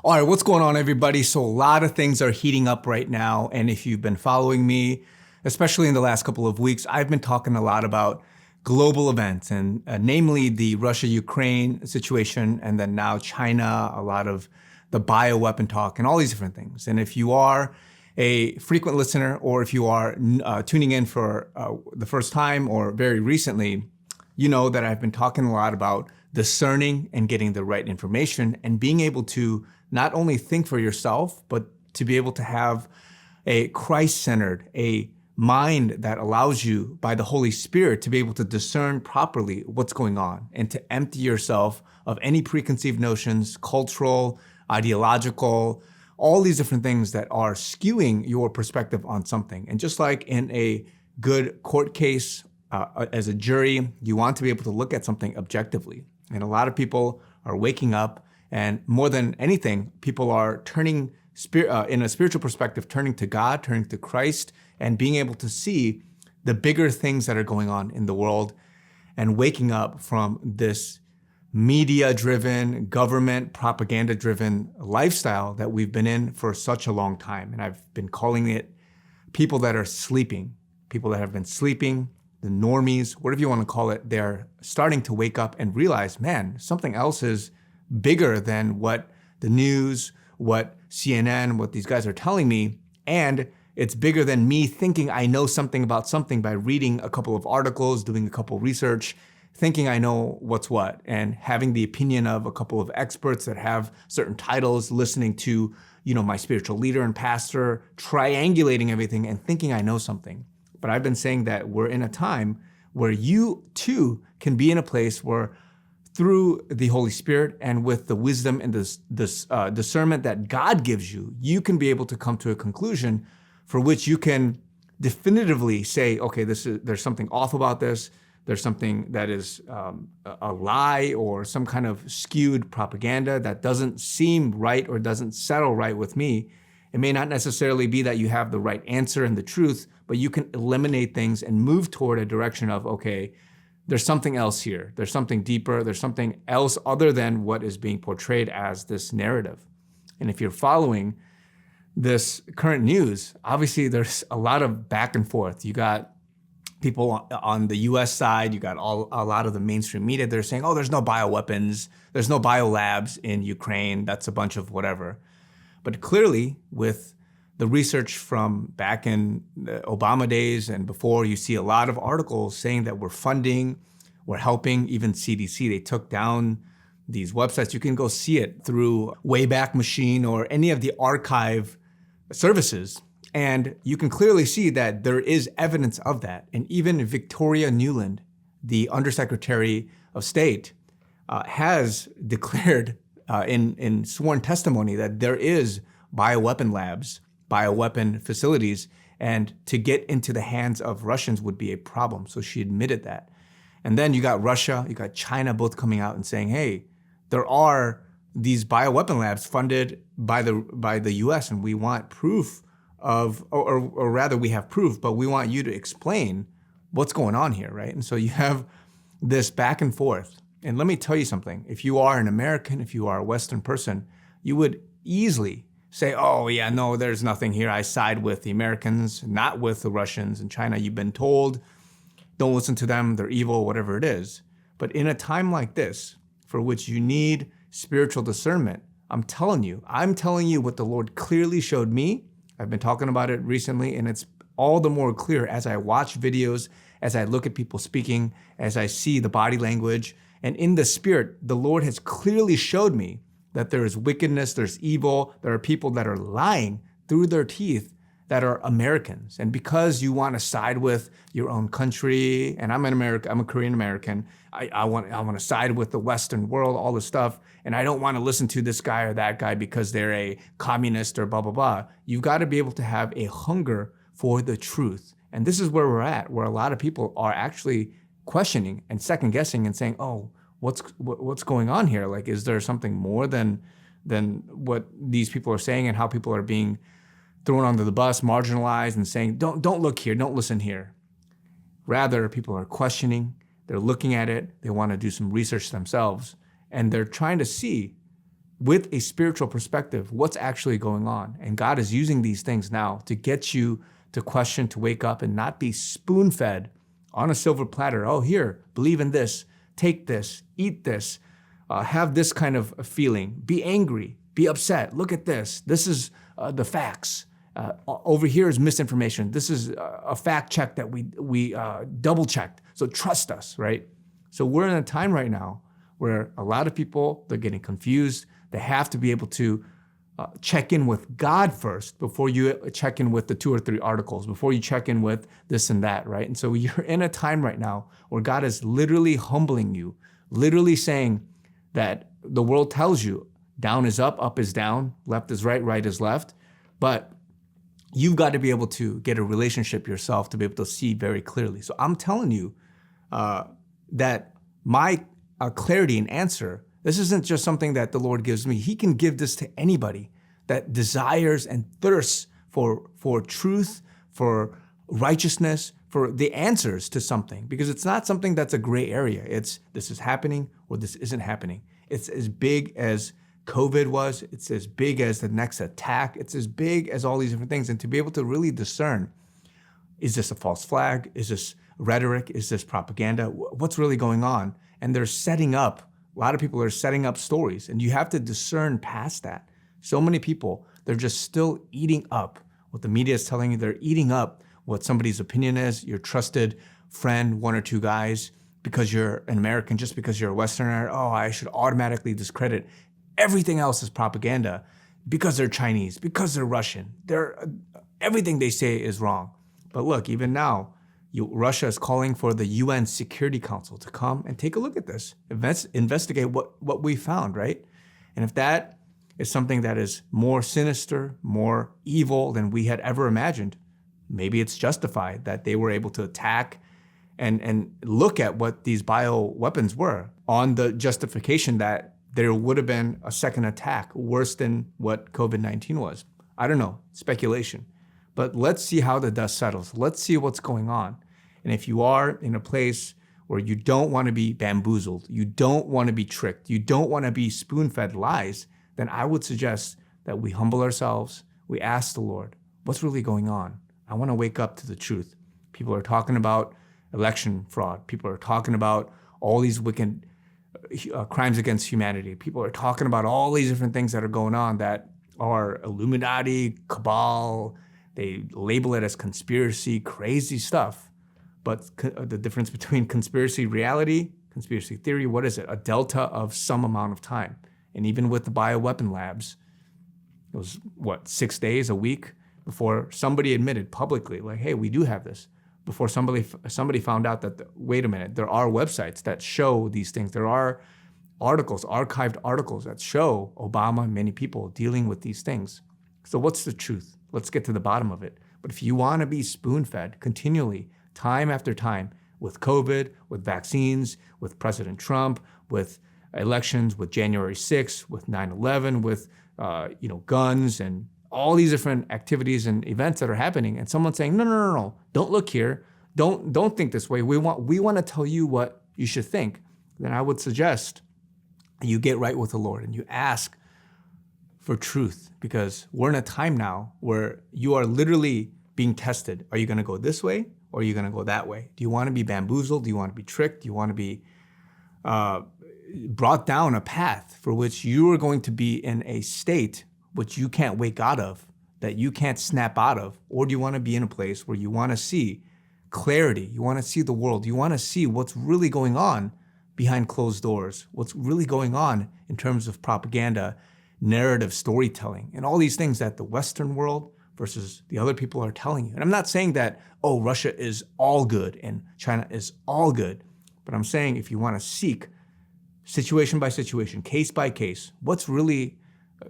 All right, what's going on, everybody? So a lot of things are heating up right now. And if you've been following me, especially in the last couple of weeks, I've been talking a lot about global events and namely the Russia-Ukraine situation, and then now China, a lot of the bioweapon talk and all these different things. And if you are a frequent listener, or if you are tuning in for the first time or very recently, you know that I've been talking a lot about discerning and getting the right information and being able to not only think for yourself, but to be able to have a Christ-centered, a mind that allows you by the Holy Spirit to be able to discern properly what's going on and to empty yourself of any preconceived notions, cultural, ideological, all these different things that are skewing your perspective on something. And just like in a good court case, as a jury, you want to be able to look at something objectively. And a lot of people are waking up, and more than anything, people are turning in a spiritual perspective, turning to God, turning to Christ, and being able to see the bigger things that are going on in the world, and waking up from this media-driven, government propaganda-driven lifestyle that we've been in for such a long time. And I've been calling it people that are sleeping, people that have been sleeping, the normies, whatever you want to call it. They're starting to wake up and realize, man, something else is bigger than what the news, what CNN, what these guys are telling me. And it's bigger than me thinking I know something about something by reading a couple of articles, doing a couple of research, thinking I know what's what, and having the opinion of a couple of experts that have certain titles, listening to, my spiritual leader and pastor, triangulating everything and thinking I know something. But I've been saying that we're in a time where you too can be in a place where through the Holy Spirit and with the wisdom and this discernment that God gives you, you can be able to come to a conclusion for which you can definitively say, okay, there's something off about this. There's something that is a lie or some kind of skewed propaganda that doesn't seem right or doesn't settle right with me. It may not necessarily be that you have the right answer and the truth, but you can eliminate things and move toward a direction of, okay, there's something else here. There's something deeper. There's something else other than what is being portrayed as this narrative. And if you're following this current news, obviously there's a lot of back and forth. You got people on the US side, you got a lot of the mainstream media, they're saying, oh, there's no bioweapons, there's no biolabs in Ukraine, that's a bunch of whatever. But clearly, with the research from back in the Obama days and before, you see a lot of articles saying that we're funding, we're helping, even CDC, they took down these websites. You can go see it through Wayback Machine or any of the archive services. And you can clearly see that there is evidence of that. And even Victoria Nuland, the Undersecretary of State, has declared in sworn testimony that there is bioweapon labs, bioweapon facilities, and to get into the hands of Russians would be a problem. So she admitted that. And then you got Russia, you got China both coming out and saying, hey, there are these bioweapon labs funded by the US, and we want proof of, or rather we have proof, but we want you to explain what's going on here, right? And so you have this back and forth. And let me tell you something, if you are an American, if you are a Western person, you would easily say, oh yeah, no, there's nothing here. I side with the Americans, not with the Russians and China. You've been told, don't listen to them, they're evil, whatever it is. But in a time like this, for which you need spiritual discernment, I'm telling you what the Lord clearly showed me. I've been talking about it recently, and it's all the more clear as I watch videos, as I look at people speaking, as I see the body language. And in the spirit, the Lord has clearly showed me that there is wickedness, there's evil, there are people that are lying through their teeth that are Americans. And because you want to side with your own country, and I'm a Korean American, I want to side with the Western world, all this stuff, and I don't want to listen to this guy or that guy because they're a communist or blah, blah, blah. You've got to be able to have a hunger for the truth. And this is where we're at, where a lot of people are actually questioning and second guessing and saying, oh, what's going on here? Like, is there something more than what these people are saying, and how people are being thrown under the bus, marginalized, and saying, don't look here, don't listen here. Rather, people are questioning, they're looking at it, they want to do some research themselves, and they're trying to see with a spiritual perspective, what's actually going on. And God is using these things now to get you to question, to wake up and not be spoon-fed on a silver platter. Oh, here, believe in this, take this, eat this, have this kind of feeling, be angry, be upset. Look at this. This is the facts. Over here is misinformation. This is a fact check that we double checked. So trust us, right? So we're in a time right now where a lot of people, they're getting confused. They have to be able to check in with God first before you check in with the 2 or 3 articles, before you check in with this and that, right? And so you're in a time right now where God is literally humbling you, literally saying that the world tells you down is up is down, left is right is left. But you've got to be able to get a relationship yourself to be able to see very clearly. So I'm telling you that my clarity and answer, this isn't just something that the Lord gives me. He can give this to anybody that desires and thirsts for truth, for righteousness, for the answers to something. Because it's not something that's a gray area. It's this is happening or this isn't happening. It's as big as COVID was. It's as big as the next attack. It's as big as all these different things. And to be able to really discern, is this a false flag? Is this rhetoric? Is this propaganda? What's really going on? And they're setting up, a lot of people are setting up stories, and you have to discern past that. So many people, they're just still eating up what the media is telling you. They're eating up what somebody's opinion is, your trusted friend, 1 or 2 guys, because you're an American, just because you're a Westerner, oh, I should automatically discredit. Everything else is propaganda because they're Chinese, because they're Russian. Everything they say is wrong. But look, even now, Russia is calling for the UN Security Council to come and take a look at this, investigate what we found, right? And if that is something that is more sinister, more evil than we had ever imagined, maybe it's justified that they were able to attack and look at what these bioweapons were on the justification that there would have been a second attack worse than what COVID-19 was. I don't know, speculation. But let's see how the dust settles. Let's see what's going on. And if you are in a place where you don't want to be bamboozled, you don't want to be tricked, you don't want to be spoon-fed lies, then I would suggest that we humble ourselves. We ask the Lord, what's really going on? I want to wake up to the truth. People are talking about election fraud. People are talking about all these wicked crimes against humanity. People are talking about all these different things that are going on that are Illuminati, cabal. They label it as conspiracy, crazy stuff. But the difference between conspiracy reality, conspiracy theory, what is it? A delta of some amount of time. And even with the bioweapon labs, it was, 6 days, a week before somebody admitted publicly, like, hey, we do have this. Before somebody found out that, wait a minute, there are websites that show these things. There are articles, archived articles that show Obama and many people dealing with these things. So what's the truth? Let's get to the bottom of it. But if you want to be spoon-fed continually, time after time, with COVID, with vaccines, with President Trump, with elections, with January 6th, with 9/11, with guns and all these different activities and events that are happening, and someone's saying, no, don't look here, don't think this way. We want to tell you what you should think. Then I would suggest you get right with the Lord and you ask for truth, because we're in a time now where you are literally being tested. Are you going to go this way or are you going to go that way? Do you want to be bamboozled? Do you want to be tricked? Do you want to be brought down a path for which you are going to be in a state which you can't wake out of, that you can't snap out of? Or do you want to be in a place where you want to see clarity, you want to see the world, you want to see what's really going on behind closed doors, what's really going on in terms of propaganda, narrative storytelling, and all these things that the Western world versus the other people are telling you. And I'm not saying that, oh, Russia is all good and China is all good, but I'm saying if you want to seek situation by situation, case by case, what's really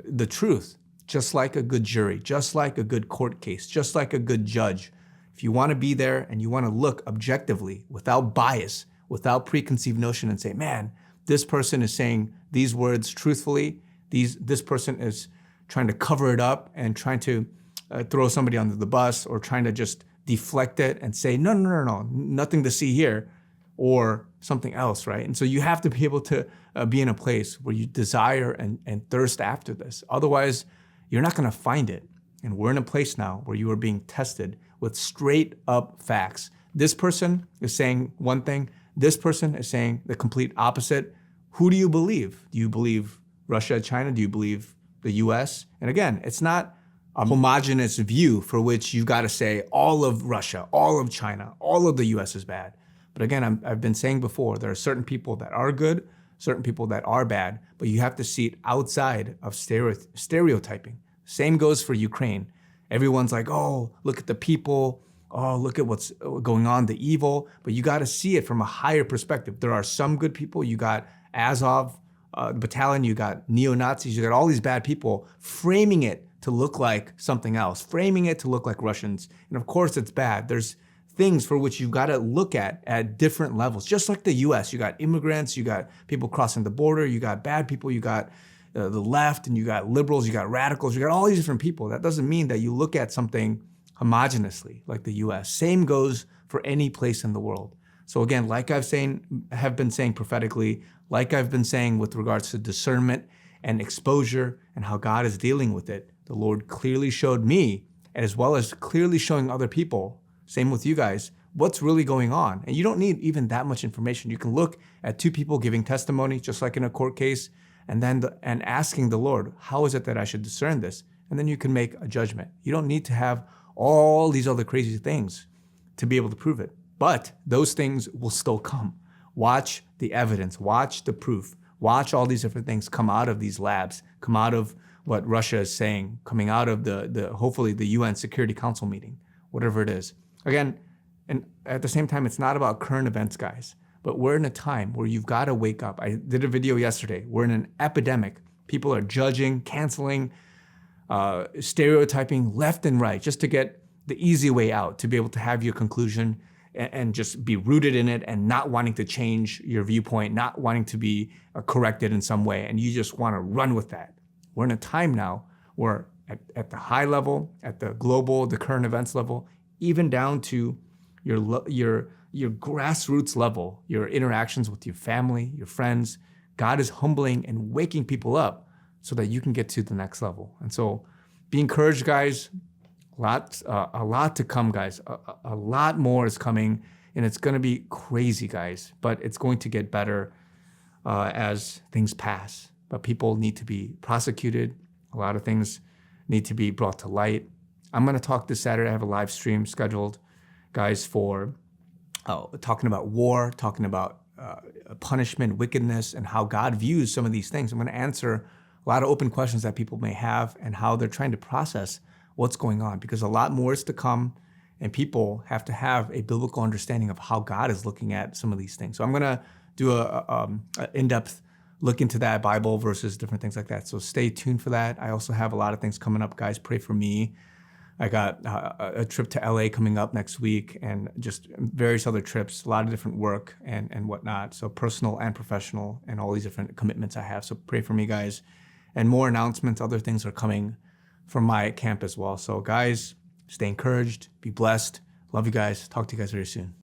the truth, just like a good jury, just like a good court case, just like a good judge. If you want to be there and you want to look objectively, without bias, without preconceived notion, and say, man, this person is saying these words truthfully, this person is trying to cover it up and trying to throw somebody under the bus, or trying to just deflect it and say, no, nothing to see here. or something else, right? And so you have to be able to be in a place where you desire and thirst after this. Otherwise, you're not going to find it. And we're in a place now where you are being tested with straight up facts. This person is saying one thing. This person is saying the complete opposite. Who do you believe? Do you believe Russia, China? Do you believe the US? And again, it's not a homogenous view for which you got to say all of Russia, all of China, all of the US is bad. But again, I've been saying before, there are certain people that are good, certain people that are bad, but you have to see it outside of stereotyping. Same goes for Ukraine. Everyone's like, oh, look at the people. Oh, look at what's going on, the evil. But you got to see it from a higher perspective. There are some good people. You got Azov battalion, you got neo-Nazis, you got all these bad people framing it to look like something else, framing it to look like Russians. And of course it's bad. There's things for which you've got to look at different levels. Just like the US, you got immigrants, you got people crossing the border, you got bad people, you got the left, and you got liberals, you got radicals, you got all these different people. That doesn't mean that you look at something homogenously like the US. Same goes for any place in the world. So again, like have been saying prophetically, like I've been saying with regards to discernment and exposure and how God is dealing with it, the Lord clearly showed me, as well as clearly showing other people, same with you guys, what's really going on. And you don't need even that much information. You can look at two people giving testimony, just like in a court case, and then asking the Lord, how is it that I should discern this? And then you can make a judgment. You don't need to have all these other crazy things to be able to prove it. But those things will still come. Watch the evidence, watch the proof, watch all these different things come out of these labs, come out of what Russia is saying, coming out of the hopefully the UN Security Council meeting, whatever it is. Again, and at the same time, it's not about current events, guys, but we're in a time where you've got to wake up. I did a video yesterday. We're in an epidemic. People are judging, canceling, stereotyping left and right just to get the easy way out, to be able to have your conclusion and just be rooted in it and not wanting to change your viewpoint, not wanting to be corrected in some way. And you just want to run with that. We're in a time now where at the high level, at the global, the current events level, even down to your grassroots level, your interactions with your family, your friends, God is humbling and waking people up so that you can get to the next level. And so be encouraged, guys. A lot to come, guys. A lot more is coming, and it's going to be crazy, guys. But it's going to get better as things pass. But people need to be prosecuted. A lot of things need to be brought to light. I'm going to talk this Saturday. I have a live stream scheduled, guys, for talking about war, talking about punishment, wickedness, and how God views some of these things. I'm going to answer a lot of open questions that people may have and how they're trying to process what's going on, because a lot more is to come, and people have to have a biblical understanding of how God is looking at some of these things. So I'm going to do a in-depth look into that, Bible verses, different things like that. So stay tuned for that. I also have a lot of things coming up, guys. Pray for me. I got a trip to LA coming up next week, and just various other trips, a lot of different work and whatnot. So personal and professional, and all these different commitments I have. So pray for me, guys. And more announcements, other things are coming from my camp as well. So guys, stay encouraged, be blessed. Love you guys. Talk to you guys very soon.